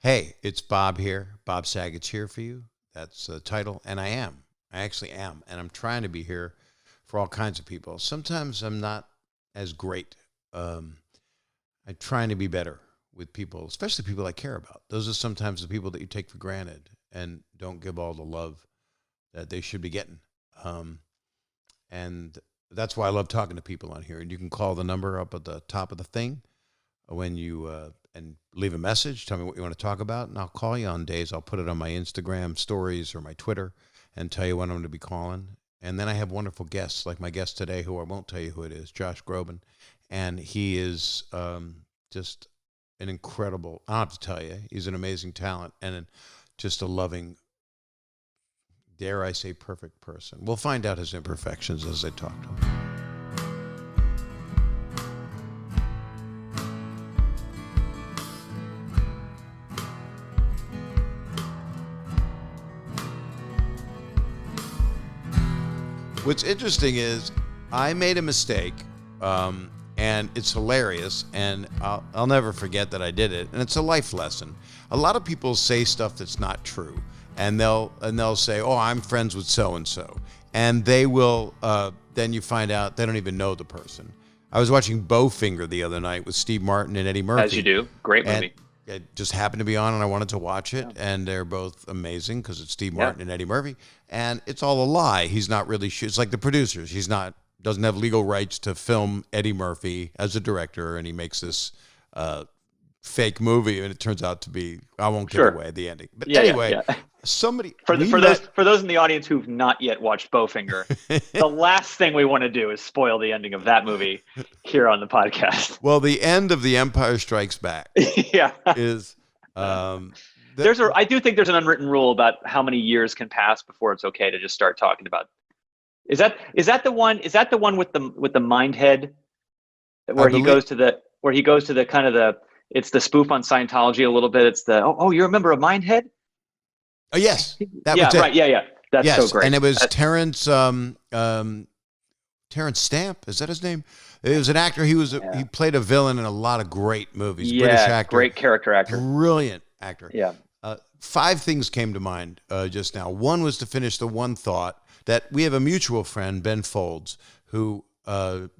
Hey, it's Bob here. Bob Saget's here for you. That's the title. And I am. I actually am. And I'm trying to be here for all kinds of people. Sometimes I'm not as great. I'm trying to be better with people, especially people I care about. Those are sometimes the people that you take for granted and don't give all the love that they should be getting. And that's why I love talking to people on here. And you can call the number up at the top of the thing when you and leave a message. Tell me what you want to talk about, and I'll call you on days. I'll put it on my Instagram stories or my Twitter and tell you when I'm going to be calling. And then I have wonderful guests, like my guest today, who I won't tell you who it is, Josh Groban. And he is just an incredible, I don't have to tell you, he's an amazing talent and just a loving, dare I say, perfect person. We'll find out his imperfections as I talk to him. What's interesting is I made a mistake, and it's hilarious, and I'll never forget that I did it, and it's a life lesson. A lot of people say stuff that's not true, and they'll say, "Oh, I'm friends with so and so," and they will. Then you find out they don't even know the person. I was watching Bowfinger the other night with Steve Martin and Eddie Murphy. As you do, great movie. It just happened to be on, and I wanted to watch it, and they're both amazing because it's Steve Martin and Eddie Murphy, and it's all a lie. He's not really. It's like the producers. He's not doesn't have legal rights to film Eddie Murphy as a director, and he makes this fake movie, and it turns out to be. I won't give away the ending, but anyway, somebody for those in the audience who've not yet watched Bowfinger, the last thing we want to do is spoil the ending of that movie here on the podcast. Well, the end of The Empire Strikes Back is. I do think there's an unwritten rule about how many years can pass before it's okay to just start talking about. Is that the one with the mind head where he goes to the kind of the it's the spoof on Scientology a little bit. It's the you remember a mind head? Oh yes, that was it. Right, yeah. That's so great. And it was Terrence Stamp. Is that his name? It was an actor. He played a villain in a lot of great movies. British actor, great character actor, brilliant actor. Yeah. 5 things came to mind just now. One was to finish the one thought that we have a mutual friend, Ben Folds, who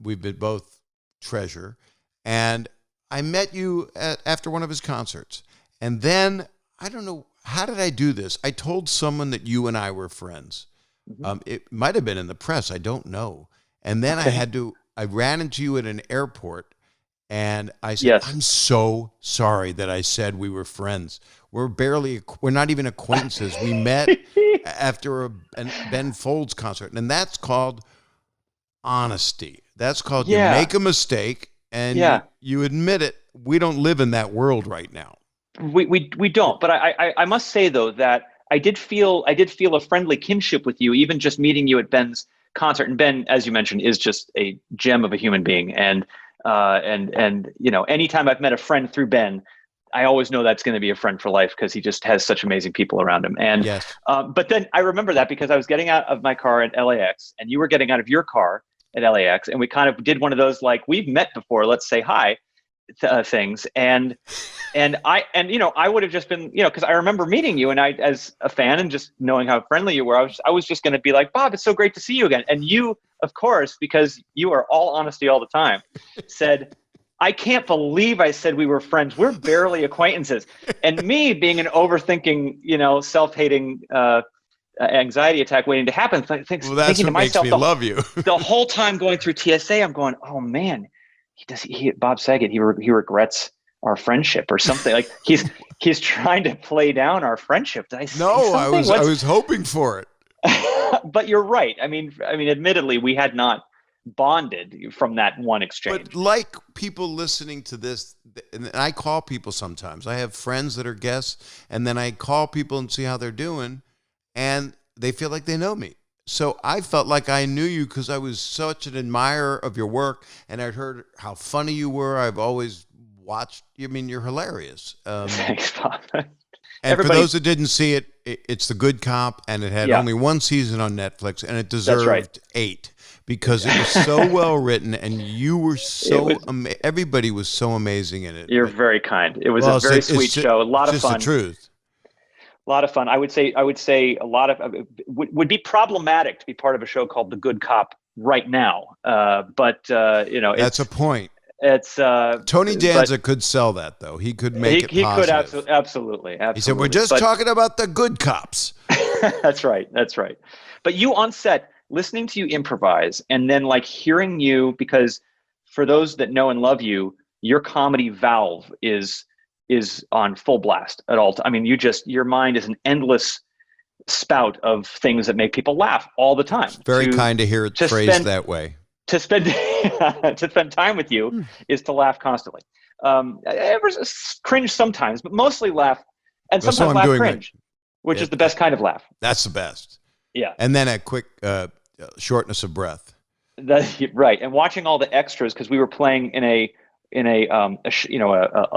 we've been both treasure, and I met you after one of his concerts, and then I don't know how did I do this. I told someone that you and I were friends. Mm-hmm. It might have been in the press. I don't know. And then I ran into you at an airport, and I said, I'm so sorry that I said we were friends. We're not even acquaintances. We met after a Ben Folds concert, and that's called honesty. That's called you make a mistake and you admit it. We don't live in that world right now. We don't. But I must say though that I did feel a friendly kinship with you, even just meeting you at Ben's concert. And Ben, as you mentioned, is just a gem of a human being. And anytime I've met a friend through Ben, I always know that's going to be a friend for life because he just has such amazing people around him. And but then I remember that because I was getting out of my car at LAX and you were getting out of your car at LAX, and we kind of did one of those like we've met before, let's say hi things. And I would have just been because I remember meeting you and I as a fan and just knowing how friendly you were, I was just going to be like, Bob, it's so great to see you again. And you, of course, because you are all honesty all the time, said, I can't believe I said we were friends. We're barely acquaintances. And me being an overthinking, self-hating anxiety attack waiting to happen, thinking to myself, love you. The whole time going through TSA, I'm going, oh man, Bob Saget, he regrets our friendship or something. Like he's trying to play down our friendship. Did I say something? I was hoping for it. But you're right. I mean, admittedly, we had not bonded from that one exchange. But like people listening to this, and I call people sometimes. I have friends that are guests, and then I call people and see how they're doing, and they feel like they know me. So I felt like I knew you because I was such an admirer of your work, and I'd heard how funny you were. I've always watched. I mean, you're hilarious. Thanks, Bob. And for those that didn't see it, it's The Good Cop, and it had Yeah. only one season on Netflix, and it deserved right. 8 because it was so well written, and you were so everybody was so amazing in it. You're very kind. It was a very sweet show. A lot of fun. Just the truth. A lot of fun. I would say a lot of would be problematic to be part of a show called The Good Cop right now. But you know, that's a point. It's Tony Danza could sell that, though. He could make it positive. He could absolutely. He said, "We're just talking about the good cops." That's right. But you on set, listening to you improvise, and then like hearing you, because for those that know and love you, your comedy valve is on full blast at all. I mean, your mind is an endless spout of things that make people laugh all the time. It's very kind to hear it phrased that way. To spend time with you is to laugh constantly. Cringe sometimes, but mostly laugh, and sometimes laugh cringe, which is the best kind of laugh. That's the best. Yeah. And then a quick shortness of breath. Right. And watching all the extras, because we were playing in a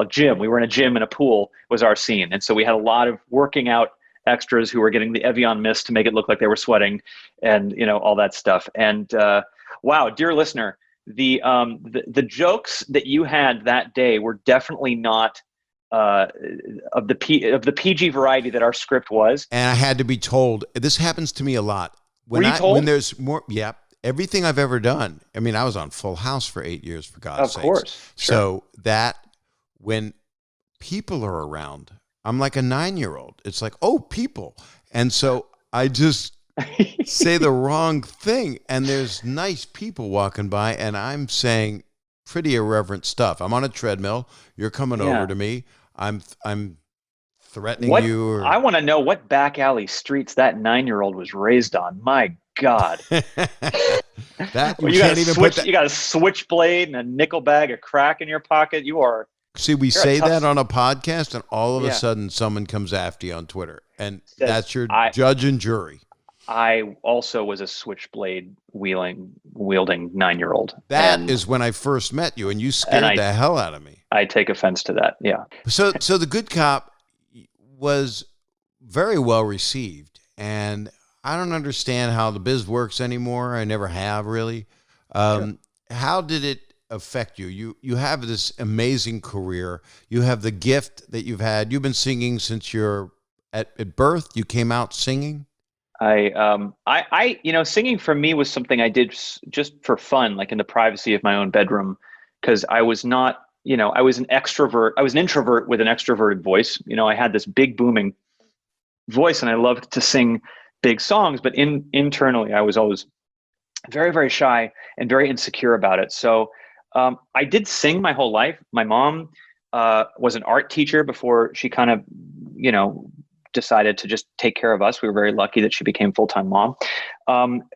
gym. We were in a gym and a pool was our scene, and so we had a lot of working out extras who were getting the Evian mist to make it look like they were sweating, and all that stuff. And wow, dear listener, the jokes that you had that day were definitely not of the PG variety that our script was. And I had to be told. This happens to me a lot. Were you told? When there's more, yeah. Everything I've ever done. I mean, I was on Full House for 8 years, for God's sake. Of course. Sure. So that when people are around, I'm like a 9-year-old. It's like, oh, people. And so I just say the wrong thing. And there's nice people walking by, and I'm saying pretty irreverent stuff. I'm on a treadmill. You're coming over to me. I'm threatening you. I want to know what back alley streets that 9-year-old was raised on. My God. That you got a switchblade and a nickel bag of crack in your pocket. We say that on a podcast, and all of a sudden someone comes after you on Twitter, and that's your judge and jury. I also was a switchblade wielding 9-year-old. That is when I first met you, and you scared the hell out of me. I take offense to that. Yeah. So The Good Cop was very well received, and I don't understand how the biz works anymore. I never have really. Sure. How did it affect you? You have this amazing career. You have the gift that you've had. You've been singing since you're at birth. You came out singing. Singing for me was something I did just for fun, like in the privacy of my own bedroom, because I was not, I was an extrovert. I was an introvert with an extroverted voice. I had this big booming voice, and I loved to sing big songs, but internally I was always very, very shy and very insecure about it. So I did sing my whole life. My mom was an art teacher before she kind of, decided to just take care of us. We were very lucky that she became full-time mom.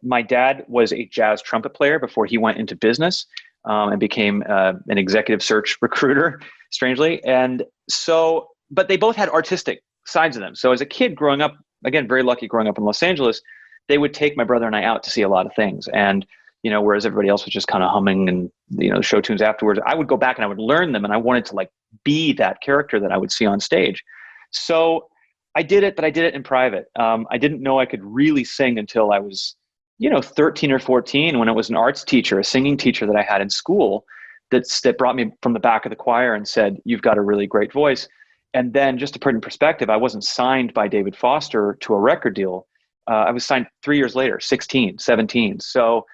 My dad was a jazz trumpet player before he went into business and became an executive search recruiter, strangely. And so, but they both had artistic sides of them. So as a kid growing up, again, very lucky growing up in Los Angeles, they would take my brother and I out to see a lot of things. And, whereas everybody else was just kind of humming and, the show tunes afterwards, I would go back and I would learn them. And I wanted to be that character that I would see on stage. So I did it, but I did it in private. I didn't know I could really sing until I was, 13 or 14, when it was an arts teacher, a singing teacher that I had in school that brought me from the back of the choir and said, "You've got a really great voice." And then, just to put in perspective, I wasn't signed by David Foster to a record deal. I was signed 3 years later, 16, 17. So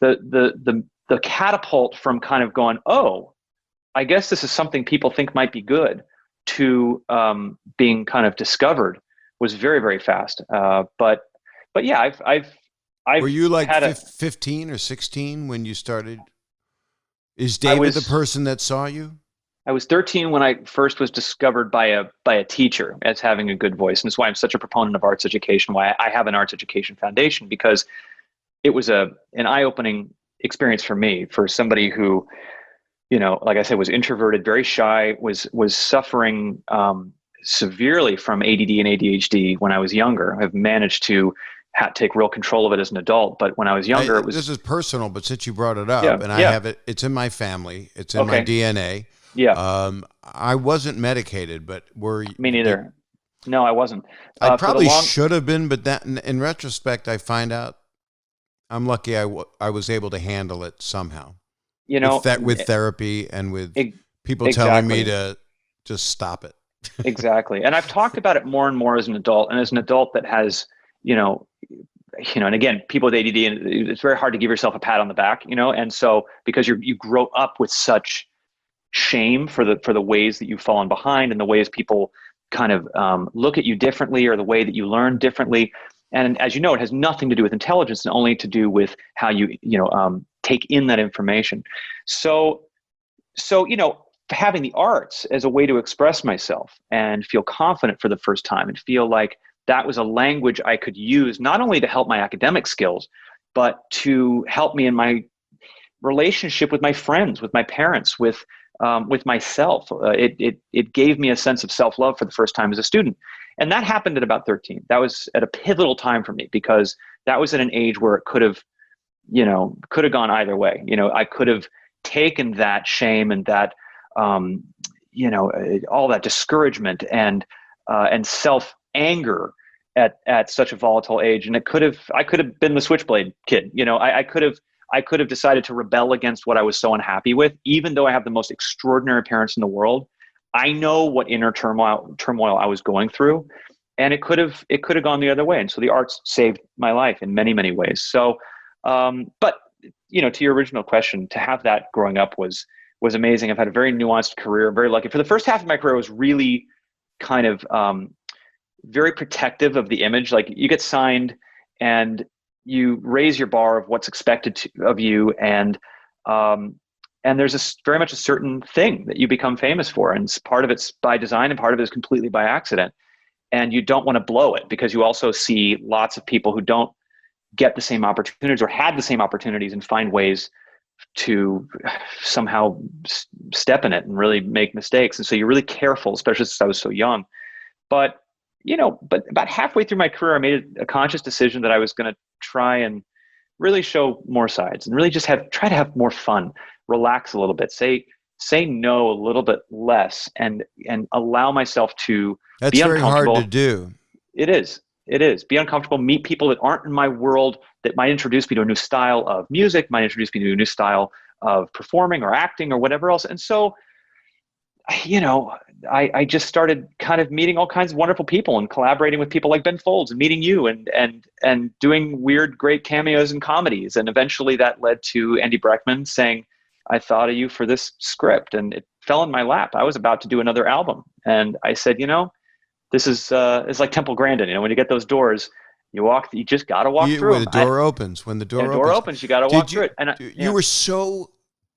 the catapult from kind of going, oh, I guess this is something people think might be good, to being kind of discovered was very, very fast. But yeah, I've were you like 15 or 16 when you started? Is David the person that saw you? I was 13 when I first was discovered by a teacher as having a good voice. And that's why I'm such a proponent of arts education, why I have an arts education foundation, because it was an eye-opening experience for me, for somebody who, like I said, was introverted, very shy, was suffering severely from ADD and ADHD when I was younger. I've managed to take real control of it as an adult, but when I was younger, this is personal, but since you brought it up, I have it, it's in my family, it's in my DNA. Yeah. I wasn't medicated, but me neither. No, I wasn't. I probably should have been, but that in retrospect, I find out I'm lucky I was able to handle it somehow. With therapy and with people telling me to just stop it. Exactly. And I've talked about it more and more as an adult, and as an adult that has, and again, people with ADD, and it's very hard to give yourself a pat on the back, and so because you grow up with such shame for the ways that you've fallen behind and the ways people kind of look at you differently, or the way that you learn differently. And as you know, it has nothing to do with intelligence and only to do with how you take in that information. So having the arts as a way to express myself and feel confident for the first time and feel like that was a language I could use not only to help my academic skills, but to help me in my relationship with my friends, with my parents, with myself. It gave me a sense of self-love for the first time as a student. And that happened at about 13. That was at a pivotal time for me, because that was at an age where it could have gone either way. I could have taken that shame and that, all that discouragement and self-anger at such a volatile age. And I could have been the switchblade kid. I could have decided to rebel against what I was so unhappy with, even though I have the most extraordinary parents in the world. I know what inner turmoil I was going through, and it could have gone the other way. And so the arts saved my life in many, many ways. So, but to your original question, to have that growing up was amazing. I've had a very nuanced career. I'm very lucky. For the first half of my career, I was really kind of very protective of the image. Like, you get signed and you raise your bar of what's expected of you, and there's very much a certain thing that you become famous for, and part of it's by design and part of it is completely by accident. And you don't want to blow it, because you also see lots of people who don't get the same opportunities or had the same opportunities and find ways to somehow step in it and really make mistakes. And so you're really careful, especially since I was so young. But about halfway through my career, I made a conscious decision that I was going to try and really show more sides and really just try to have more fun, relax a little bit, say no a little bit less, and allow myself to be uncomfortable. That's very hard to do. It is. Be uncomfortable, meet people that aren't in my world, that might introduce me to a new style of music, might introduce me to a new style of performing or acting or whatever else. And so, I just started kind of meeting all kinds of wonderful people and collaborating with people like Ben Folds and meeting you and doing weird, great cameos in comedies. And eventually that led to Andy Breckman saying, I thought of you for this script, and it fell in my lap. I was about to do another album. And I said, this is it's like Temple Grandin. When you get those doors, you just got to walk through them. When the door opens, you got to walk through it. And you were so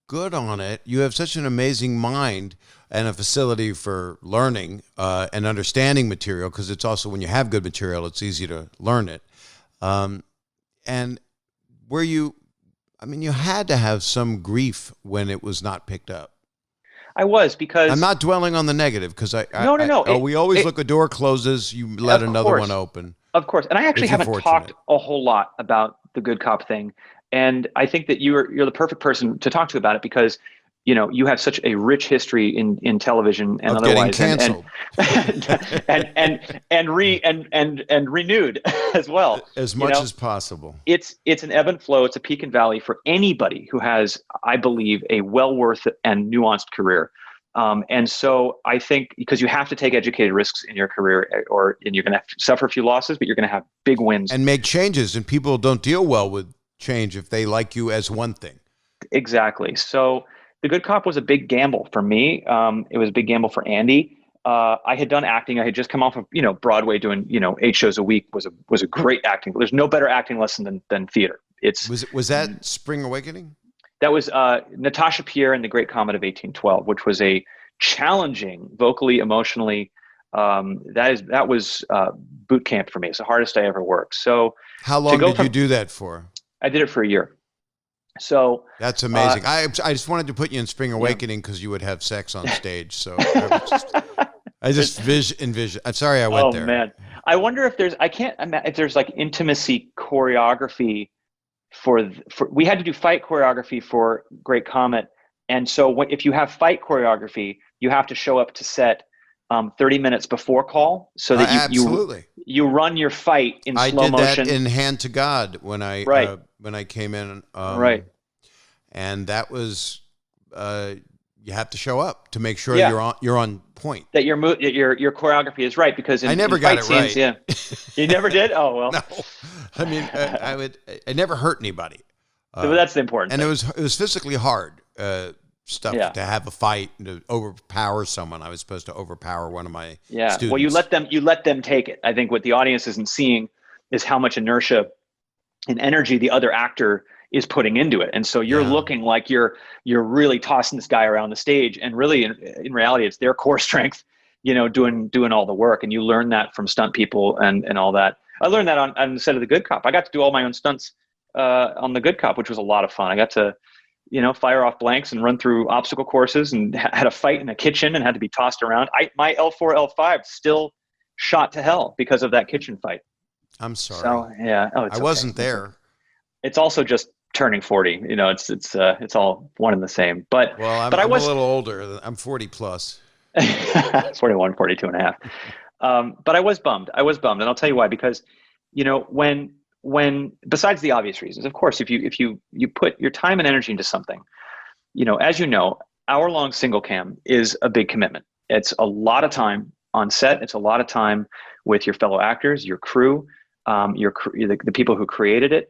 good on it. You have such an amazing mind and a facility for learning and understanding material, because it's also, when you have good material, it's easy to learn it. And you had to have some grief when it was not picked up. I was, because I'm not dwelling on the negative, because no. We always look, a door closes, you let another one open. Of course. And I actually haven't talked a whole lot about the good cop thing. And I think that you're the perfect person to talk to about it, because you have such a rich history in television and otherwise, and renewed as well, as much as possible. It's an ebb and flow. It's a peak and valley for anybody who has, I believe, a well worth and nuanced career. And so I think, because you have to take educated risks in your career, and you're going to have to suffer a few losses, but you're going to have big wins and make changes. And people don't deal well with change if they like you as one thing. Exactly. So The Good Cop was a big gamble for me. It was a big gamble for Andy. I had done acting. I had just come off of Broadway, doing 8 shows a week. Was a great acting. There's no better acting lesson than theater. Was that Spring Awakening? That was Natasha Pierre in The Great Comet of 1812, which was a challenging, vocally, emotionally. That was boot camp for me. It's the hardest I ever worked. So how long did you do that for? I did it for a year. So that's amazing. I just wanted to put you in Spring Awakening because you would have sex on stage. So I just envision. I'm sorry I went there. Oh man, I wonder if there's like intimacy choreography for. We had to do fight choreography for Great Comet, and so if you have fight choreography, you have to show up to set 30 minutes before call, so that you run your fight in slow motion. I did that in Hand to God when I came in. Right. And that was you have to show up to make sure you're on point. That your choreography is right, because I never got it right. Scenes, yeah, you never did. Oh well. No, I mean I never hurt anybody. So that's the important and thing. It was physically hard stuff to have a fight and to overpower someone. I was supposed to overpower one of my students. Well, you let them take it. I think what the audience isn't seeing is how much inertia and energy the other actor is putting into it. And so you're looking like you're really tossing this guy around the stage, and really in reality it's their core strength, doing all the work. And you learn that from stunt people and all that. I learned that on the set of The Good Cop. I got to do all my own stunts on The Good Cop, which was a lot of fun. I got to fire off blanks and run through obstacle courses, and had a fight in a kitchen and had to be tossed around. My L4, L5 still shot to hell because of that kitchen fight. I'm sorry. So yeah, I wasn't there. It's also just turning 40. It's all one and the same. But I'm a little older. I'm 40 plus. 41, 42 and a half. But I was bummed. And I'll tell you why. Because when besides the obvious reasons, of course, if you put your time and energy into something, as you know, hour-long single cam is a big commitment. It's a lot of time on set. It's a lot of time with your fellow actors, your crew, the people who created it,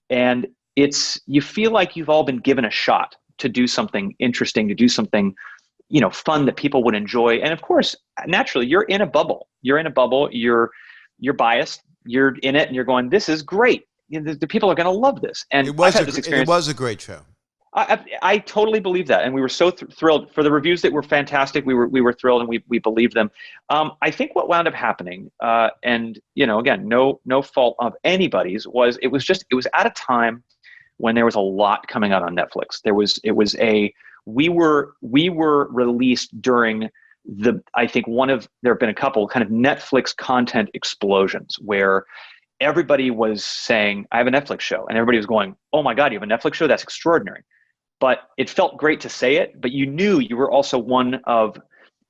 and you feel like you've all been given a shot to do something interesting, to do something fun that people would enjoy. And of course, naturally, you're in a bubble. You're biased. You're in it and you're going, this is great. The people are going to love this. And I've had this experience. It was a great show. I totally believe that. And we were so thrilled for the reviews that were fantastic. We were thrilled, and we believed them. I think what wound up happening, and again, no fault of anybody's, it was at a time when there was a lot coming out on Netflix. We were released during I think there have been a couple kind of Netflix content explosions where everybody was saying, I have a Netflix show. And everybody was going, oh my God, you have a Netflix show? That's extraordinary. But it felt great to say it, but you knew you were also one of,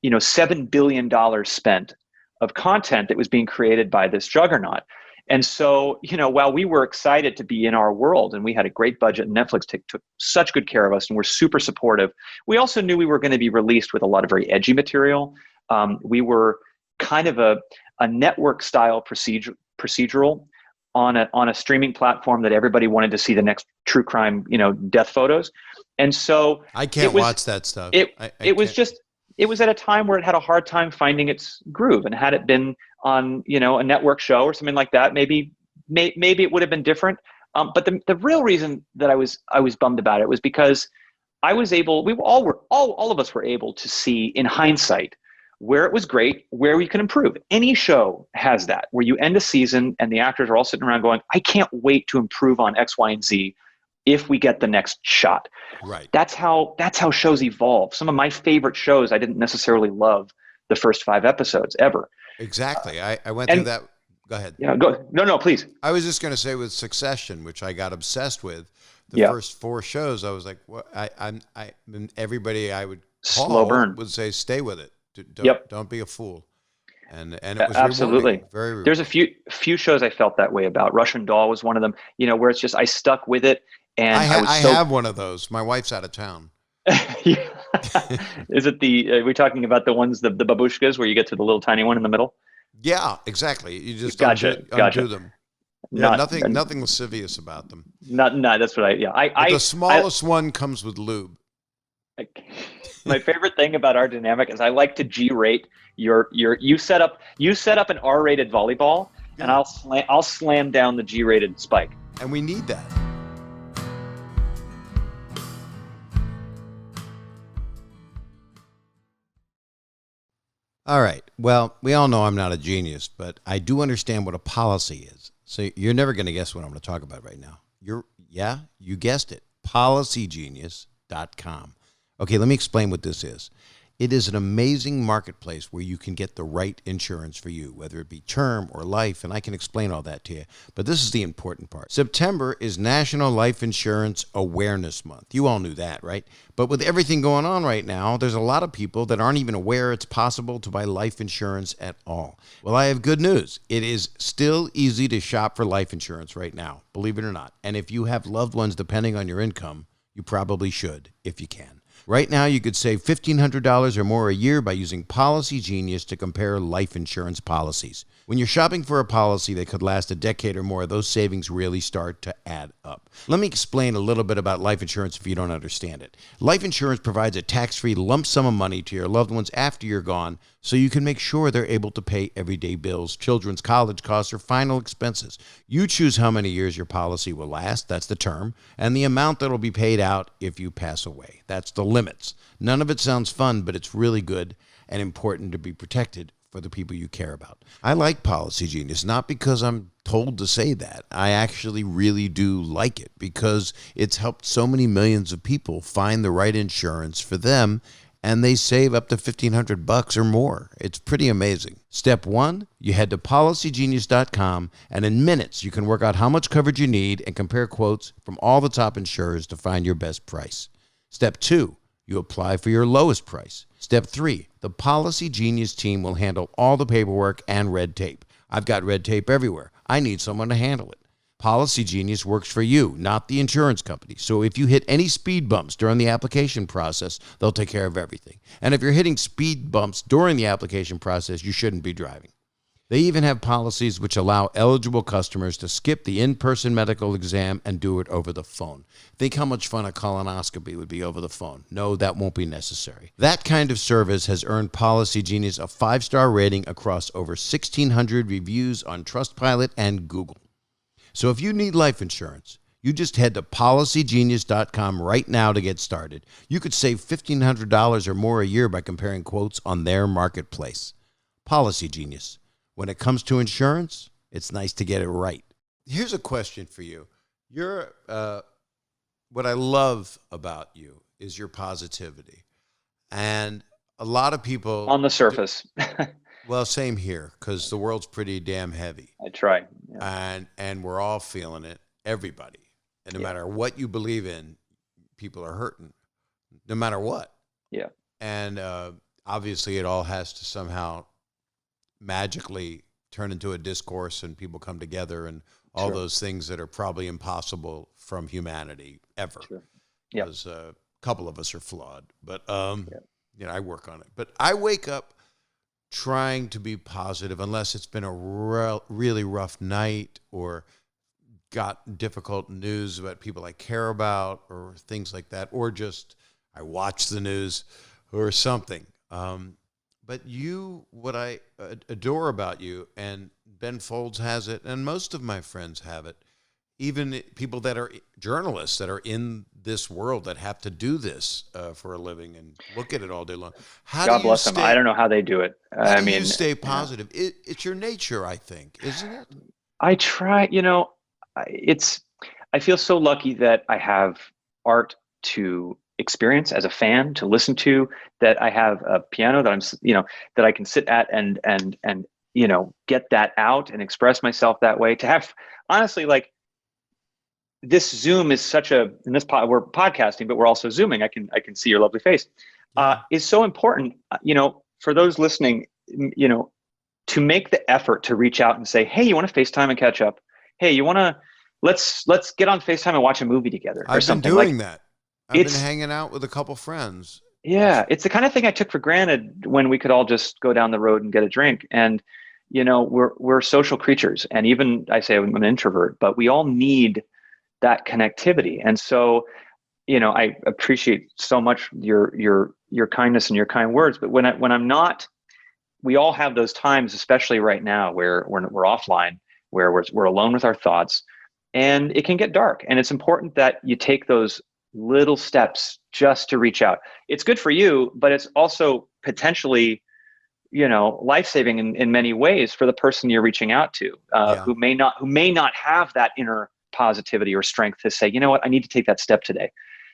$7 billion spent of content that was being created by this juggernaut. And so, while we were excited to be in our world and we had a great budget, and Netflix took such good care of us and were super supportive, we also knew we were going to be released with a lot of very edgy material. We were kind of a network style procedural on a streaming platform that everybody wanted to see the next true crime, death photos. And so I can't watch that stuff. It was at a time where it had a hard time finding its groove, and had it been on, a network show or something like that, maybe it would have been different. But the real reason that I was bummed about it was because all of us were able to see in hindsight where it was great, where we could improve. Any show has that, where you end a season and the actors are all sitting around going, I can't wait to improve on X, Y, and Z if we get the next shot. Right. That's how shows evolve. Some of my favorite shows, I didn't necessarily love the first 5 episodes ever. Exactly. I went through that. Go ahead. Yeah, go. No, please. I was just going to say with Succession, which I got obsessed with, the first 4 shows, I was like, what? Everybody I would call slow burn would say, stay with it. Don't be a fool. And it was absolutely very rewarding. There's a few shows I felt that way about. Russian Doll was one of them, where it's just, I stuck with it. And I have one of those. My wife's out of town. Is it are we talking about the ones, the babushkas, where you get to the little tiny one in the middle? Yeah, exactly. You just gotcha. undo them. Yeah, nothing lascivious about them. No, that's what the smallest one comes with lube. My favorite thing about our dynamic is I like to G-rate you set up an R-rated volleyball, and I'll slam down the G-rated spike. And we need that. All right. Well, we all know I'm not a genius, but I do understand what a policy is. So you're never going to guess what I'm going to talk about right now. You guessed it. Policygenius.com. Okay, let me explain what this is. It is an amazing marketplace where you can get the right insurance for you, whether it be term or life, and I can explain all that to you. But this is the important part. September is National Life Insurance Awareness Month. You all knew that, right? But with everything going on right now, there's a lot of people that aren't even aware it's possible to buy life insurance at all. Well, I have good news. It is still easy to shop for life insurance right now, believe it or not. And if you have loved ones depending on your income, you probably should if you can. Right now, you could save $1,500 or more a year by using Policy Genius to compare life insurance policies. When you're shopping for a policy that could last a decade or more, those savings really start to add up. Let me explain a little bit about life insurance if you don't understand it. Life insurance provides a tax-free lump sum of money to your loved ones after you're gone, so you can make sure they're able to pay everyday bills, children's college costs, or final expenses. You choose how many years your policy will last, that's the term, and the amount that will be paid out if you pass away. That's the limits. None of it sounds fun, but it's really good and important to be protected for the people you care about. I like Policy Genius, not because I'm told to say that. I actually really do like it because it's helped so many millions of people find the right insurance for them, and they save up to $1,500 or more. It's pretty amazing. Step 1, you head to policygenius.com, and in minutes you can work out how much coverage you need and compare quotes from all the top insurers to find your best price. Step 2, you apply for your lowest price. Step 3, the Policy Genius team will handle all the paperwork and red tape. I've got red tape everywhere. I need someone to handle it. Policy Genius works for you, not the insurance company. So if you hit any speed bumps during the application process, they'll take care of everything. And if you're hitting speed bumps during the application process, you shouldn't be driving. They even have policies which allow eligible customers to skip the in-person medical exam and do it over the phone. Think how much fun a colonoscopy would be over the phone. No, that won't be necessary. That kind of service has earned Policy Genius a 5-star rating across over 1,600 reviews on Trustpilot and Google. So if you need life insurance, you just head to policygenius.com right now to get started. You could save $1,500 or more a year by comparing quotes on their marketplace. Policy Genius. When it comes to insurance, it's nice to get it right. Here's a question for you. What I love about you is your positivity. And a lot of people... On the surface. Well, same here, because the world's pretty damn heavy. I try. Yeah. And we're all feeling it, everybody. And no matter what you believe in, people are hurting, no matter what. Yeah. And obviously it all has to somehow magically turn into a discourse and people come together and all those things that are probably impossible from humanity ever. Sure. Because a couple of us are flawed, but I work on it. But I wake up trying to be positive unless it's been a really rough night or got difficult news about people I care about or things like that, or just I watch the news or something. But what I adore about you, and Ben Folds has it, and most of my friends have it, even people that are journalists that are in this world that have to do this for a living and look at it all day long. God bless them. I don't know how they do it. How do you stay positive? It's your nature, I think, isn't it? I try, I feel so lucky that I have art to experience as a fan, to listen to, that I have a piano that that I can sit at and get that out and express myself that way. To have, honestly, like, this Zoom is we're podcasting, but we're also Zooming. I can see your lovely face. Is so important, for those listening, to make the effort to reach out and say, hey, you want to FaceTime and catch up? Hey, let's get on FaceTime and watch a movie together or something. I've been doing that. I've been hanging out with a couple friends. Yeah, it's the kind of thing I took for granted when we could all just go down the road and get a drink. And, we're social creatures. And even I say I'm an introvert, but we all need that connectivity. And so, I appreciate so much your kindness and your kind words. But when I'm not, we all have those times, especially right now, where we're offline, where we're alone with our thoughts, and it can get dark. And it's important that you take those little steps just to reach out. It's good for you, but it's also potentially, life-saving in many ways for the person you're reaching out to, who may not have that inner positivity or strength to say, you know what, I need to take that step today.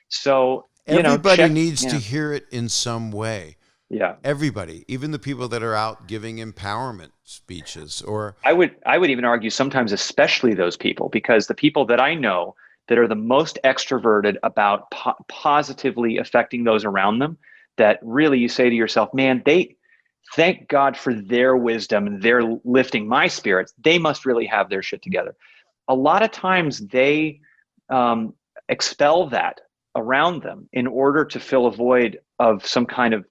So everybody needs to hear it in some way. Yeah. Everybody, even the people that are out giving empowerment speeches, or I would even argue sometimes, especially those people, because the people that I know that are the most extroverted about positively affecting those around them, that really you say to yourself, man, they thank God for their wisdom and they're lifting my spirits. They must really have their shit together. A lot of times they expel that around them in order to fill a void of some kind of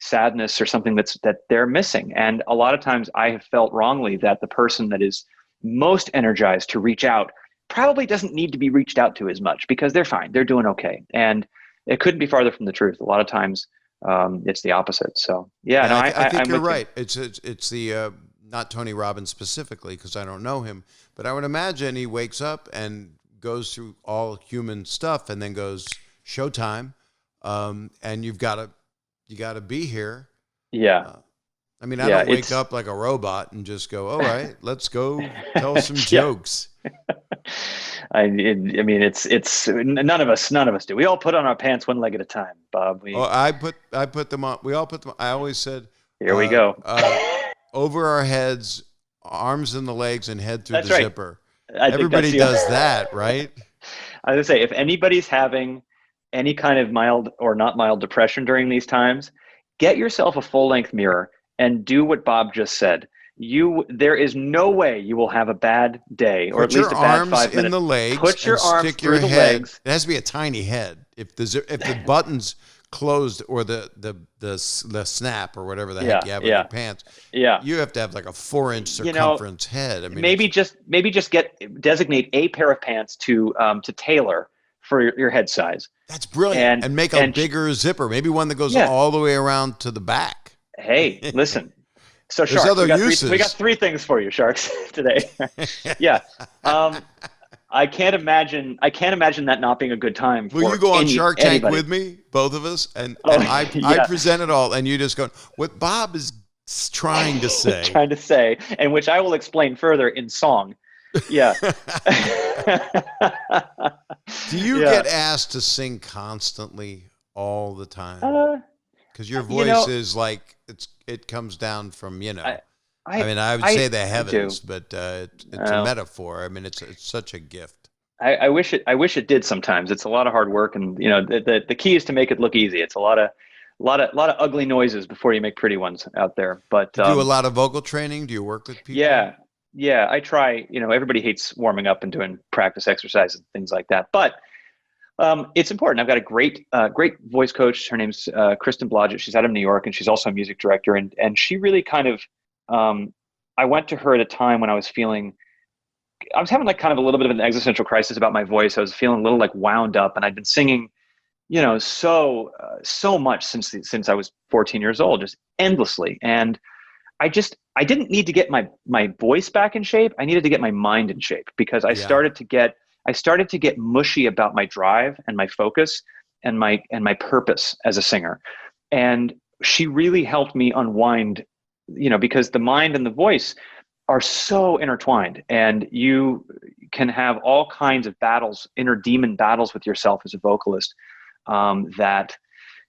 sadness or something that they're missing. And a lot of times I have felt wrongly that the person that is most energized to reach out probably doesn't need to be reached out to as much, because they're fine, they're doing okay. And it couldn't be farther from the truth. A lot of times it's the opposite. So yeah, no, I think I'm you're with right. you. It's the not Tony Robbins specifically, because I don't know him, but I would imagine he wakes up and goes through all human stuff and then goes showtime, and you got to be here. Yeah. I mean, I don't wake up like a robot and just go, all right, let's go tell some jokes. I mean, it's none of us do. We all put on our pants one leg at a time, Bob. I put them on. We all put them. I always said, here we go. Over our heads, arms in the legs, and head through That's the right. zipper. Everybody does that, right? I would say, if anybody's having any kind of mild or not mild depression during these times, get yourself a full-length mirror and do what Bob just said. There is no way you will have a bad day, or at least a bad 5 minutes. Put your arms in the legs. Put your arms stick through your the head. legs. It has to be a tiny head. If the buttons closed, or the snap or whatever the heck you have in your pants, you have to have like a 4-inch circumference head. I mean, maybe just designate a pair of pants to tailor for your head size. That's brilliant. And make a bigger zipper, maybe one that goes all the way around to the back. Hey, listen. So Sharks, we got three things for you, Sharks, today. Yeah. I can't imagine that not being a good time. Will you go on Shark Tank with me, both of us? And I present it all, and you just go, what Bob is trying to say. And which I will explain further in song. Yeah. Do you get asked to sing constantly all the time? Because your voice is like, it comes down from, I would say the heavens, but it's a metaphor. I mean, it's such a gift. I wish it did sometimes. It's a lot of hard work, and the key is to make it look easy. It's a lot of ugly noises before you make pretty ones out there. But do you do a lot of vocal training? Do you work with people? Yeah, I try. Everybody hates warming up and doing practice exercises and things like that, but it's important. I've got a great voice coach. Her name's Kristen Blodgett. She's out of New York, and she's also a music director. And she really kind of, I went to her at a time when I was having like kind of a little bit of an existential crisis about my voice. I was feeling a little like wound up, and I'd been singing, so much since I was 14 years old, just endlessly. And I didn't need to get my voice back in shape. I needed to get my mind in shape, because I started to get mushy about my drive and my focus and my purpose as a singer. And she really helped me unwind, because the mind and the voice are so intertwined, and you can have all kinds of battles, inner demon battles with yourself as a vocalist, that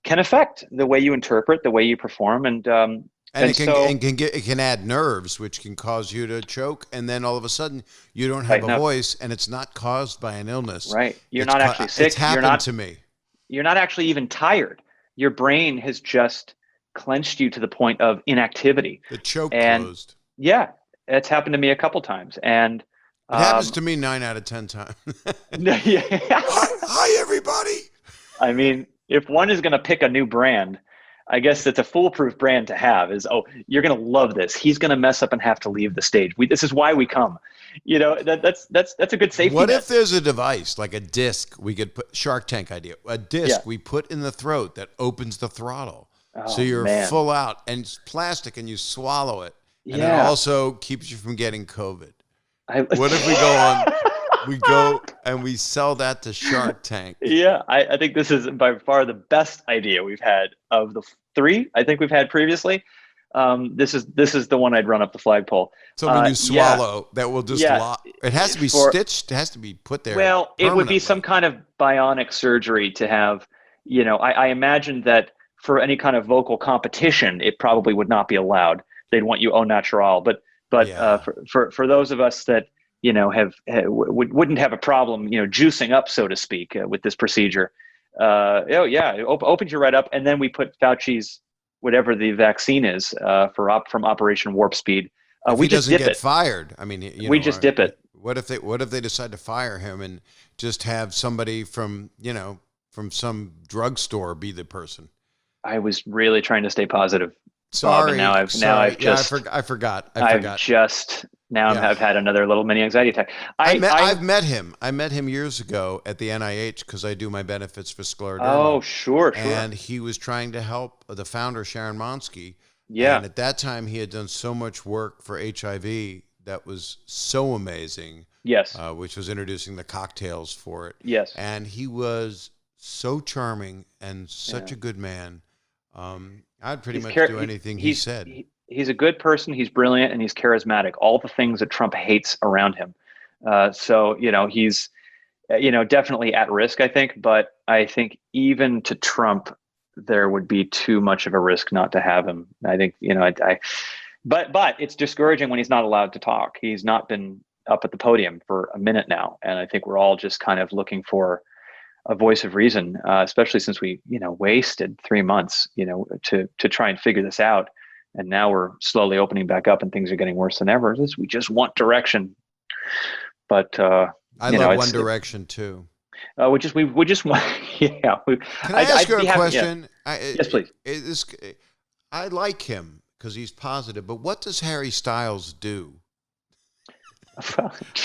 can affect the way you interpret, the way you perform. And it can add nerves, which can cause you to choke, and then all of a sudden you don't have a voice, and it's not caused by an illness. Right, you're not actually sick. It's happened to me. You're not actually even tired. Your brain has just clenched you to the point of inactivity. The choke closed. Yeah, it's happened to me a couple times, and it happens to me 9 out of 10 times. Hi, everybody. I mean, if one is going to pick a new brand, I guess it's a foolproof brand to have is, you're going to love this. He's going to mess up and have to leave the stage. This is why we come. That's a good safety What net. if there's a device like a disc we could put, Shark Tank idea, a disc we put in the throat that opens the throttle. So you're full out, and it's plastic, and you swallow it. And it also keeps you from getting COVID. What if we go and we sell that to Shark Tank? Yeah, I think this is by far the best idea we've had of the 3 I think we've had previously. This is the one I'd run up the flagpole. Something you swallow that will just it has to be stitched. It has to be put there. Well, it would be some kind of bionic surgery to have. I imagine that for any kind of vocal competition, it probably would not be allowed. They'd want you au natural. But Yeah. For those of us that wouldn't have a problem juicing up, so to speak, with this procedure, it opens you right up, and then we put Fauci's whatever the vaccine is from Operation Warp Speed. If we he just doesn't dip get it. fired, I mean, We just dip it. What if they decide to fire him and just have somebody from some drugstore be the person? I was really trying to stay positive. Sorry. Bob, I forgot. I've had another little mini anxiety attack. I've met him. I met him years ago at the NIH because I do my benefits for scleroderma. Oh, sure. And he was trying to help the founder, Sharon Monsky. Yeah. And at that time, he had done so much work for HIV that was so amazing. Yes. Which was introducing the cocktails for it. Yes. And he was so charming and such a good man. I'd pretty much do anything he said. He's a good person. He's brilliant, and he's charismatic. All the things that Trump hates around him. So he's definitely at risk, I think. But I think even to Trump, there would be too much of a risk not to have him. I think but it's discouraging when he's not allowed to talk. He's not been up at the podium for a minute now, and I think we're all just kind of looking for a voice of reason, especially since we, wasted 3 months, to try and figure this out. And now we're slowly opening back up and things are getting worse than ever. We just want direction. But, I love One Direction too. We just want, yeah. Can I ask you a question? Yeah. Yes, please. I like him because he's positive, but what does Harry Styles do?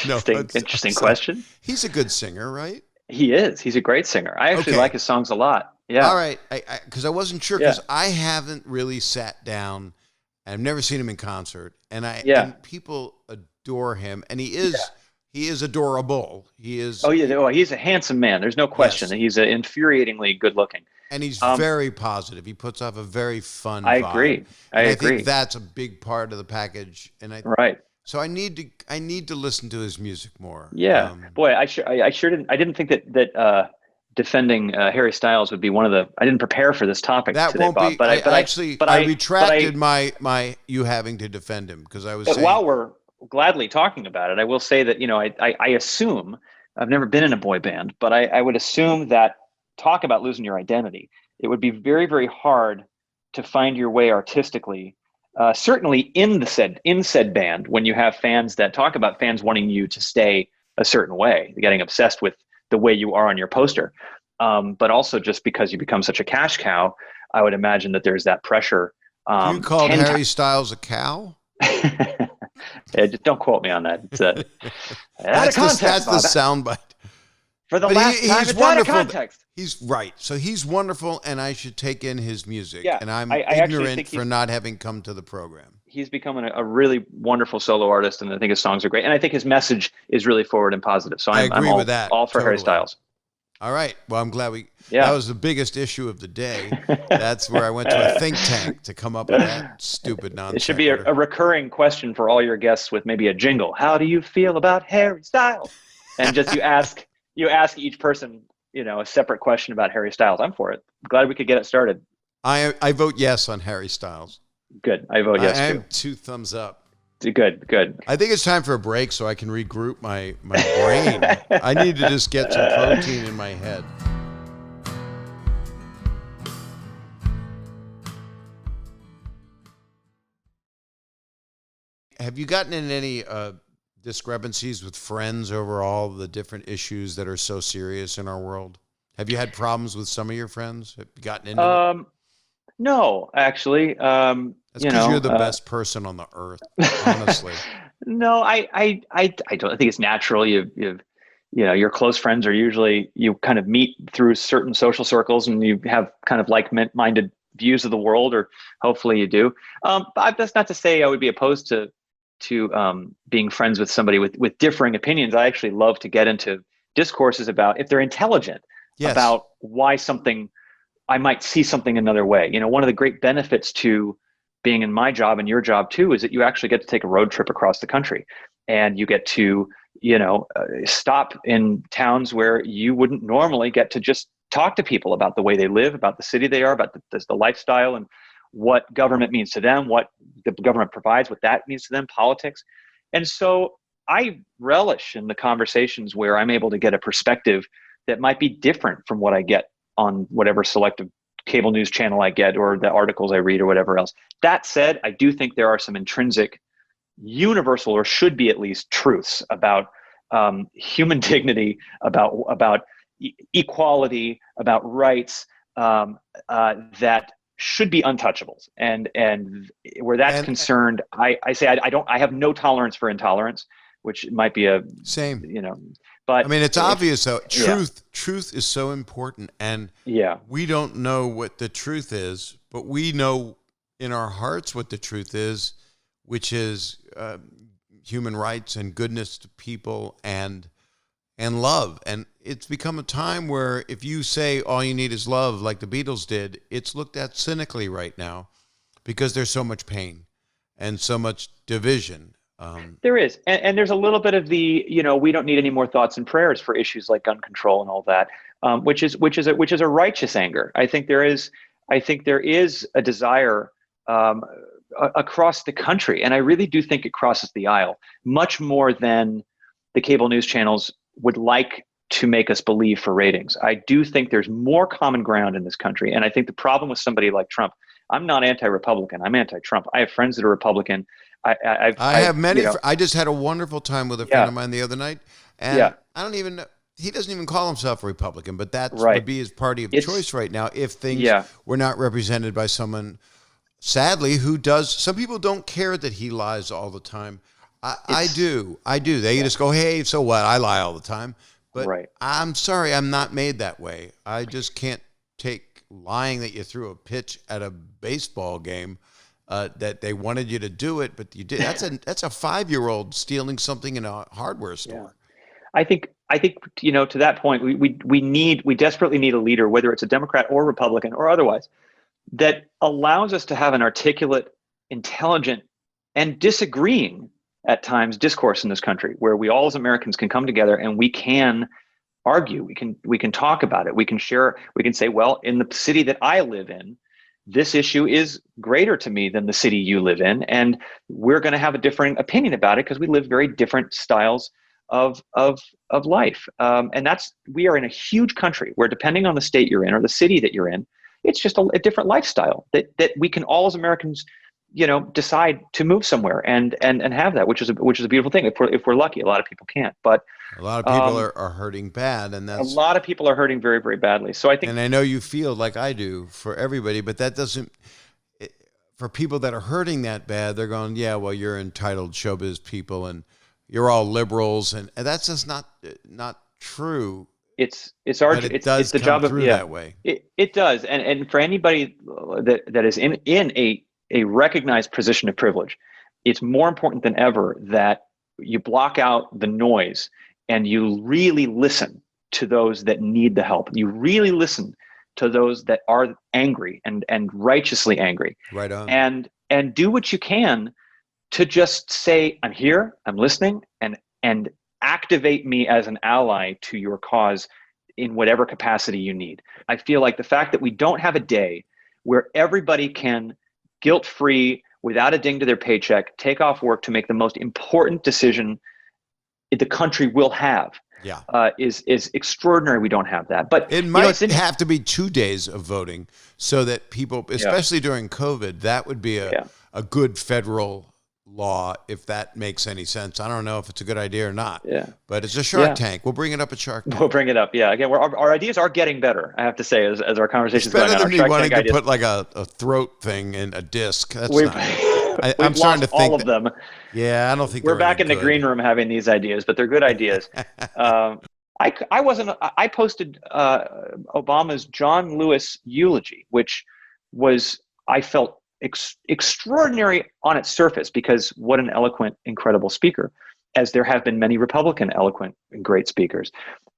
Interesting question. He's a good singer, right? He is. He's a great singer. I actually like his songs a lot. Yeah. All right. Because I wasn't sure, because I haven't really sat down. I've never seen him in concert, and and people adore him, and he is adorable. He is. Oh yeah. He's a handsome man. There's no question. Yes. He's infuriatingly good looking. And he's very positive. He puts off a very fun vibe. I agree. I think that's a big part of the package. Right. So I need to listen to his music more. Yeah, boy, I didn't think that defending Harry Styles would be one of the. I didn't prepare for this topic today, Bob. But I retracted my you having to defend him because I was. But while we're gladly talking about it, I will say that I assume I've never been in a boy band, but I would assume that talk about losing your identity. It would be very, very hard to find your way artistically. Certainly in said band, when you have fans that talk about fans wanting you to stay a certain way, getting obsessed with the way you are on your poster, but also just because you become such a cash cow, I would imagine that there's that pressure. You called Harry Styles a cow? Yeah, just don't quote me on that. That's the soundbite. For the last time, it's out of context. He's right. So he's wonderful, and I should take in his music. Yeah, and I'm ignorant for not having come to the program. He's becoming a really wonderful solo artist, and I think his songs are great. And I think his message is really forward and positive. So I'm with that. All for Harry Styles. All right. Well, I'm glad that was the biggest issue of the day. That's where I went to a think tank to come up with that stupid nonsense. It should be a recurring question for all your guests with maybe a jingle. How do you feel about Harry Styles? And just you ask each person, a separate question about Harry Styles. I'm for it. Glad we could get it started. I vote yes on Harry Styles. Good. I vote yes too. I too. have 2 thumbs up. Good. I think it's time for a break so I can regroup my brain. I need to just get some protein in my head. Have you gotten in any discrepancies with friends over all the different issues that are so serious in our world? Have you had problems with some of your friends? Have you gotten into it? No, actually. That's because you're the best person on the earth, honestly. No, I don't. I think it's natural. Your close friends are usually, you kind of meet through certain social circles, and you have kind of like-minded views of the world, or hopefully you do. But that's not to say I would be opposed to being friends with somebody with differing opinions. I actually love to get into discourses about, if they're intelligent, about why I might see something another way. One of the great benefits to being in my job and your job too is that you actually get to take a road trip across the country, and you get to stop in towns where you wouldn't normally get to just talk to people about the way they live, about the city they are, about the lifestyle, and what government means to them, what the government provides, what that means to them, politics. And so I relish in the conversations where I'm able to get a perspective that might be different from what I get on whatever selective cable news channel I get or the articles I read or whatever else. That said, I do think there are some intrinsic, universal, or should be at least, truths about human dignity, about equality, about rights, that should be untouchables. And where that's concerned, I say I have no tolerance for intolerance, which might be a same, but I mean, it's obvious though. Truth is so important, and we don't know what the truth is, but we know in our hearts what the truth is, which is human rights and goodness to people and love. And it's become a time where if you say all you need is love, like the Beatles did, it's looked at cynically right now because there's so much pain and so much division. There is, and there's a little bit of the, we don't need any more thoughts and prayers for issues like gun control and all that, which is a righteous anger. I think there is a desire across the country, and I really do think it crosses the aisle much more than the cable news channels would like to make us believe for ratings. I do think there's more common ground in this country, and I think the problem with somebody like Trump, I'm not anti-Republican, I'm anti-Trump. I have friends that are Republican. I have many. I just had a wonderful time with a friend of mine the other night, and I don't even know. He doesn't even call himself a Republican, but that would be his party of choice right now if things were not represented by someone, sadly, who does. Some people don't care that he lies all the time. I do. They just go, hey, so what? I lie all the time. But I'm sorry, I'm not made that way. I just can't take lying that you threw a pitch at a baseball game. That they wanted you to do it, but you did. That's a 5-year-old stealing something in a hardware store. I think to that point, we desperately need a leader, whether it's a Democrat or Republican or otherwise, that allows us to have an articulate, intelligent, and disagreeing at times discourse in this country, where we all as Americans can come together and we can argue, we can talk about it, we can share, we can say, well, in the city that I live in, this issue is greater to me than the city you live in, and we're going to have a differing opinion about it because we live very different styles of life. And we are in a huge country where, depending on the state you're in or the city that you're in, it's just a different lifestyle that we can all as Americans, decide to move somewhere and have that, which is a beautiful thing. If we're lucky, a lot of people can't, but a lot of people are hurting bad, and a lot of people are hurting very, very badly. So I think, and I know you feel like I do for everybody, but that doesn't. For people that are hurting that bad, they're going, yeah, well, you're entitled showbiz people, and you're all liberals, and that's just not true. It's the job of that way. It does, and for anybody that is in a recognized position of privilege, it's more important than ever that you block out the noise and you really listen to those that need the help. You really listen to those that are angry and righteously angry. Right on. And do what you can to just say, I'm here, I'm listening, and activate me as an ally to your cause in whatever capacity you need. I feel like the fact that we don't have a day where everybody can guilt-free, without a ding to their paycheck, take off work to make the most important decision the country will have. Is extraordinary. We don't have that, but it might have to be 2 days of voting so that people, especially during COVID, that would be a good federal law, if that makes any sense. I don't know if it's a good idea or not. But it's a Shark Tank. We'll bring it up at Shark Tank. We'll bring it up. Yeah. Again, our ideas are getting better, I have to say, as our conversations going on. Better than me wanting to put like a throat thing in a disc. That's I'm starting to think all of them. Yeah, I don't think we're back in the green room having these ideas, but they're good ideas. I posted Obama's John Lewis eulogy, which was, I felt, extraordinary on its surface, because what an eloquent, incredible speaker, as there have been many Republican eloquent and great speakers.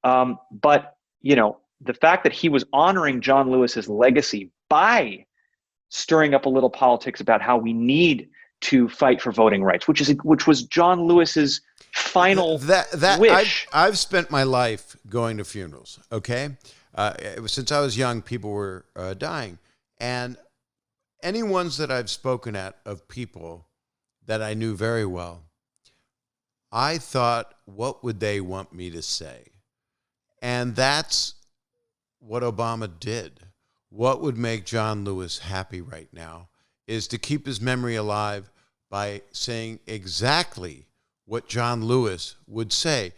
But the fact that he was honoring John Lewis's legacy by stirring up a little politics about how we need to fight for voting rights, which was John Lewis's final wish. I've spent my life going to funerals. Okay, Since I was young, people were dying. And any ones that I've spoken at of people that I knew very well, I thought, what would they want me to say? And that's what Obama did. What would make John Lewis happy right now is to keep his memory alive by saying exactly what John Lewis would say.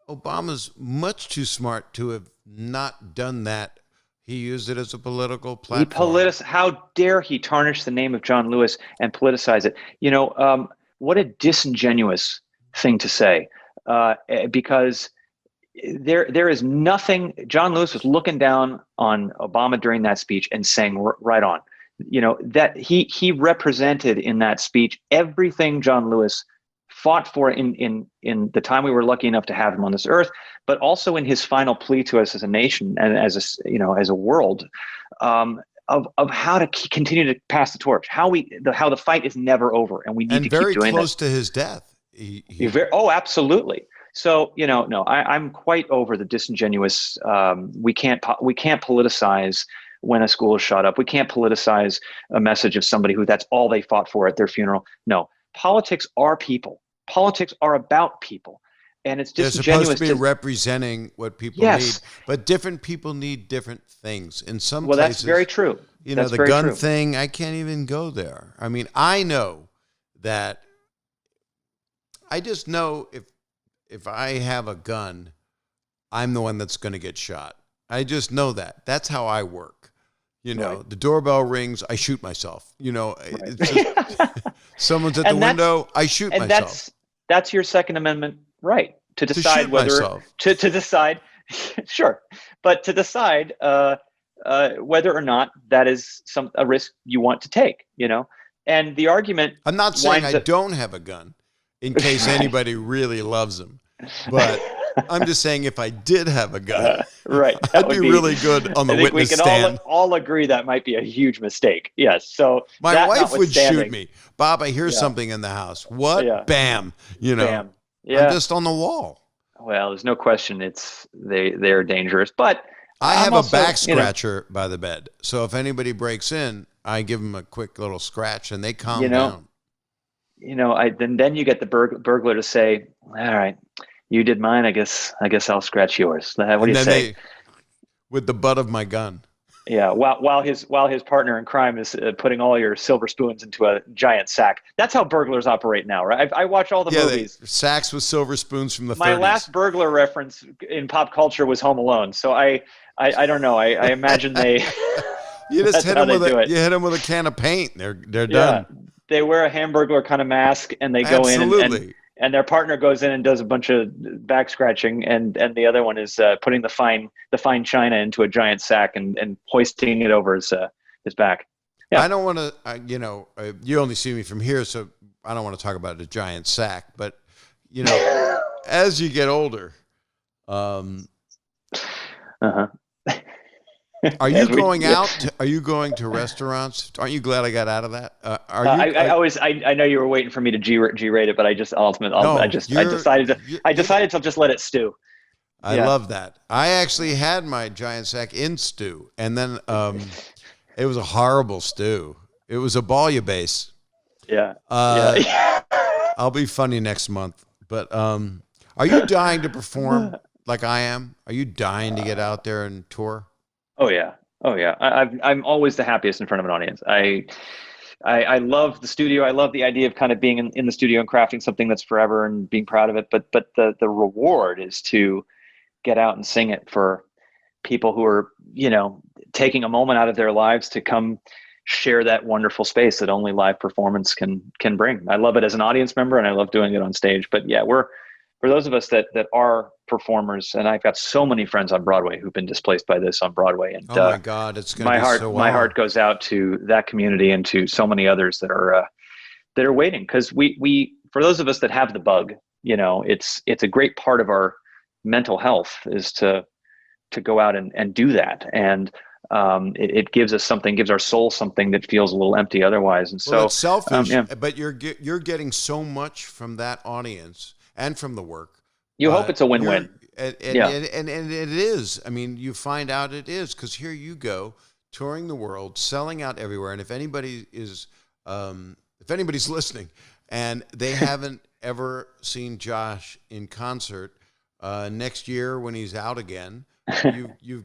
Obama's much too smart to have not done that. He used it as a political platform. How dare he tarnish the name of John Lewis and politicize it? What a disingenuous thing to say, because there is nothing. John Lewis was looking down on Obama during that speech and saying, right on, that he represented in that speech everything John Lewis fought for in the time we were lucky enough to have him on this earth, but also in his final plea to us as a nation and as a world, of how to continue to pass the torch, how the fight is never over, and we need to keep doing that. And very close to his death. Absolutely. So no, I'm quite over the disingenuous. We can't politicize when a school is shot up. We can't politicize a message of somebody who that's all they fought for at their funeral. No, politics are people. Politics are about people. And it's disingenuous. They're supposed to be representing what people need, but different people need different things. In some places, that's very true. The gun thing, I can't even go there. I mean, I know that. I just know if I have a gun, I'm the one that's going to get shot. I just know that. That's how I work. The doorbell rings, I shoot myself. It's just, someone's at the window, I shoot myself. That's your Second Amendment right to decide to decide, sure, but to decide whether or not that is a risk you want to take. And the argument. I'm not saying I don't have a gun in case anybody really loves them, but I'm just saying if I did have a gun, I'd be really good on the witness stand. We can all agree that might be a huge mistake. Yes. So my wife would shoot me. Bob, I hear something in the house. What? Yeah. Bam. Bam. Yeah. I'm just on the wall. Well, there's no question they're dangerous, but I have a back scratcher by the bed. So if anybody breaks in, I give them a quick little scratch and they calm down. Then you get the burglar to say, all right, you did mine. I guess I'll scratch yours. What do you say? With the butt of my gun. Yeah. While his partner in crime is putting all your silver spoons into a giant sack. That's how burglars operate now, right? I watch all the movies. Sacks with silver spoons from the 30s. My last burglar reference in pop culture was Home Alone. So I don't know. I imagine they. You just hit them with a can of paint. They're done. They wear a Hamburglar kind of mask and they go in and their partner goes in and does a bunch of back scratching and the other one is putting the fine china into a giant sack and hoisting it over his back. Yeah. I don't want to, you only see me from here, so I don't want to talk about a giant sack, but as you get older, Are you going out? Are you going to restaurants? Aren't you glad I got out of that? I know you were waiting for me to G-rate it, but I decided to just let it stew. I love that. I actually had my giant sack in stew, and then it was a horrible stew. It was a bouillabaisse. Yeah. I'll be funny next month. But are you dying to perform like I am? Are you dying to get out there and tour? Oh yeah. I'm always the happiest in front of an audience. I love the studio. I love the idea of kind of being in the studio and crafting something that's forever and being proud of it. But the reward is to get out and sing it for people who are, taking a moment out of their lives to come share that wonderful space that only live performance can bring. I love it as an audience member and I love doing it on stage. But yeah, for those of us that are performers, and I've got so many friends on Broadway who've been displaced by this on Broadway. And oh my God, it's going to be so my heart goes out to that community and to so many others that are waiting. Because we for those of us that have the bug, it's a great part of our mental health is to go out and do that. And it gives us something, gives our soul something that feels a little empty otherwise. And so it's selfish, but you're getting so much from that audience and from the work. You hope it's a win-win. And it is. I mean, you find out it is, because here you go touring the world, selling out everywhere. And if anybody's listening and they haven't ever seen Josh in concert, next year when he's out again,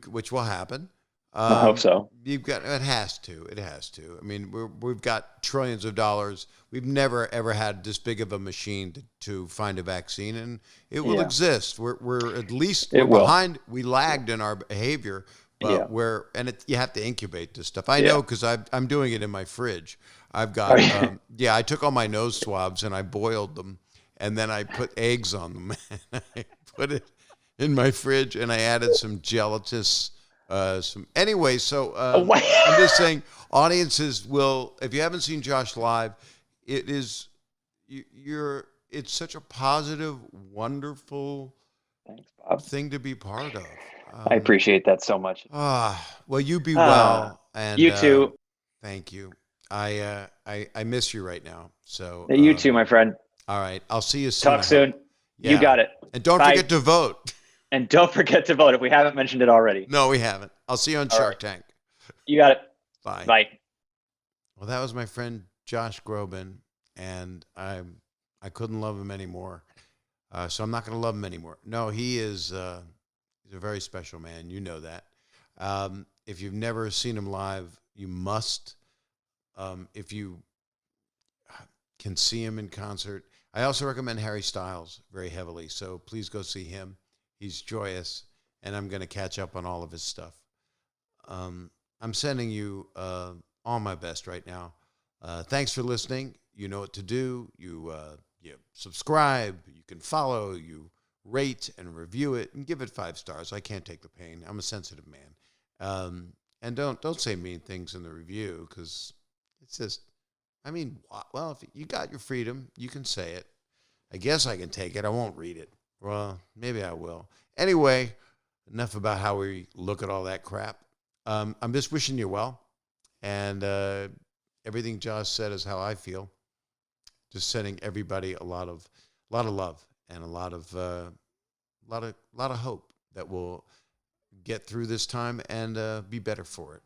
which will happen. I hope so. It has to. I mean, we've got trillions of dollars. We've never ever had this big of a machine to find a vaccine, and it will exist. We're at least behind. We lagged in our behavior, but you have to incubate this stuff. I know, because I'm doing it in my fridge. I've got I took all my nose swabs and I boiled them, and then I put eggs on them and I put it in my fridge, and I added some gelatinous. Anyway, so I'm just saying, audiences will, if you haven't seen Josh live, it's such a positive, wonderful Thanks, Bob. thing to be part of. I appreciate that so much. Well, you be well, and you too. Thank you. I miss you right now. So you too, my friend. All right, I'll see you soon. Talk soon. Yeah. You got it. And don't forget to vote. And don't forget to vote if we haven't mentioned it already. No, we haven't. I'll see you on Shark Tank. You got it. Bye. Bye. Well, that was my friend Josh Groban, and I couldn't love him anymore. So I'm not going to love him anymore. No, he's a very special man. You know that. If you've never seen him live, you must. If you can see him in concert. I also recommend Harry Styles very heavily, so please go see him. He's joyous, and I'm going to catch up on all of his stuff. I'm sending you all my best right now. Thanks for listening. You know what to do. You subscribe. You can follow. You rate and review it and give it 5 stars. I can't take the pain. I'm a sensitive man. And don't say mean things in the review, because it's just, I mean, well, if you got your freedom, you can say it. I guess I can take it. I won't read it. Well, maybe I will. Anyway, enough about how we look at all that crap. I'm just wishing you well. And everything Josh said is how I feel. Just sending everybody a lot of love and a lot of hope that we'll get through this time and be better for it.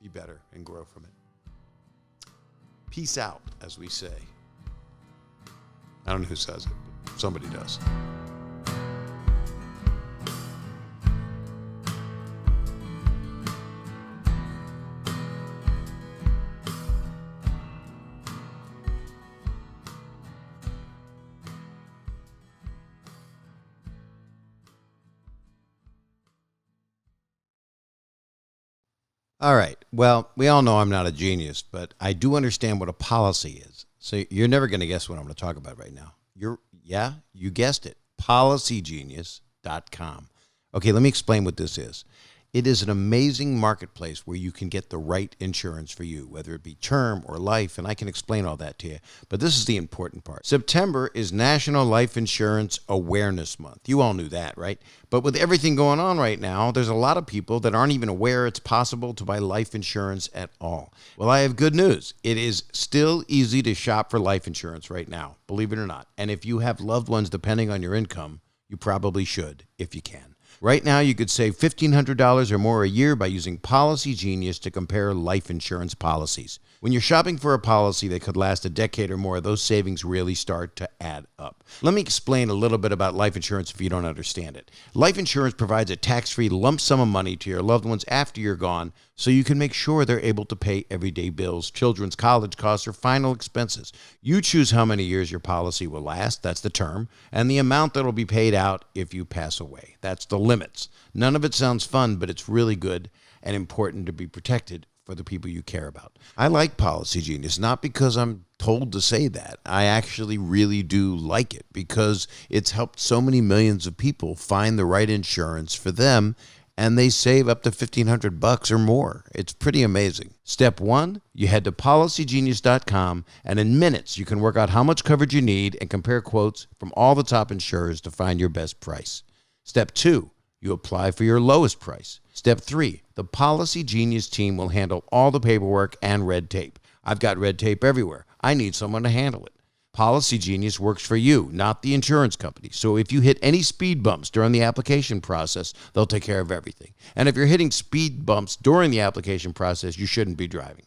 Be better and grow from it. Peace out, as we say. I don't know who says it, but somebody does. All right. Well, we all know I'm not a genius, but I do understand what a policy is. So you're never going to guess what I'm going to talk about right now. You guessed it. Policygenius.com. Okay, let me explain what this is. It is an amazing marketplace where you can get the right insurance for you, whether it be term or life, and I can explain all that to you. But this is the important part. September is National Life Insurance Awareness Month. You all knew that, right? But with everything going on right now, there's a lot of people that aren't even aware it's possible to buy life insurance at all. Well, I have good news. It is still easy to shop for life insurance right now, believe it or not. And if you have loved ones depending on your income, you probably should, if you can. Right now, you could save $1,500 or more a year by using Policy Genius to compare life insurance policies. When you're shopping for a policy that could last a decade or more, those savings really start to add up. Let me explain a little bit about life insurance if you don't understand it. Life insurance provides a tax-free lump sum of money to your loved ones after you're gone, so you can make sure they're able to pay everyday bills, children's college costs, or final expenses. You choose how many years your policy will last, that's the term, and the amount that will be paid out if you pass away. That's the limits. None of it sounds fun, but it's really good and important to be protected for the people you care about. I like Policy Genius, not because I'm told to say that. I actually really do like it because it's helped so many millions of people find the right insurance for them, and they save up to $1,500 or more. It's pretty amazing. Step 1, you head to policygenius.com, and in minutes you can work out how much coverage you need and compare quotes from all the top insurers to find your best price. Step 2, you apply for your lowest price. Step 3, the Policy Genius team will handle all the paperwork and red tape. I've got red tape everywhere. I need someone to handle it. Policy Genius works for you, not the insurance company. So if you hit any speed bumps during the application process, they'll take care of everything. And if you're hitting speed bumps during the application process, you shouldn't be driving.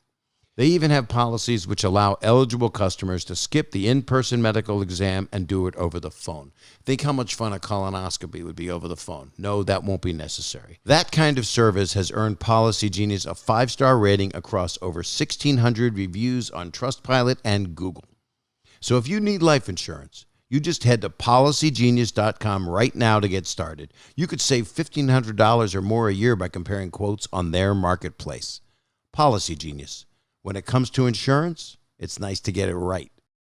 They even have policies which allow eligible customers to skip the in-person medical exam and do it over the phone. Think how much fun a colonoscopy would be over the phone. No, that won't be necessary. That kind of service has earned Policy Genius a 5-star rating across over 1,600 reviews on Trustpilot and Google. So if you need life insurance, you just head to policygenius.com right now to get started. You could save $1,500 or more a year by comparing quotes on their marketplace. Policy Genius. When it comes to insurance, it's nice to get it right.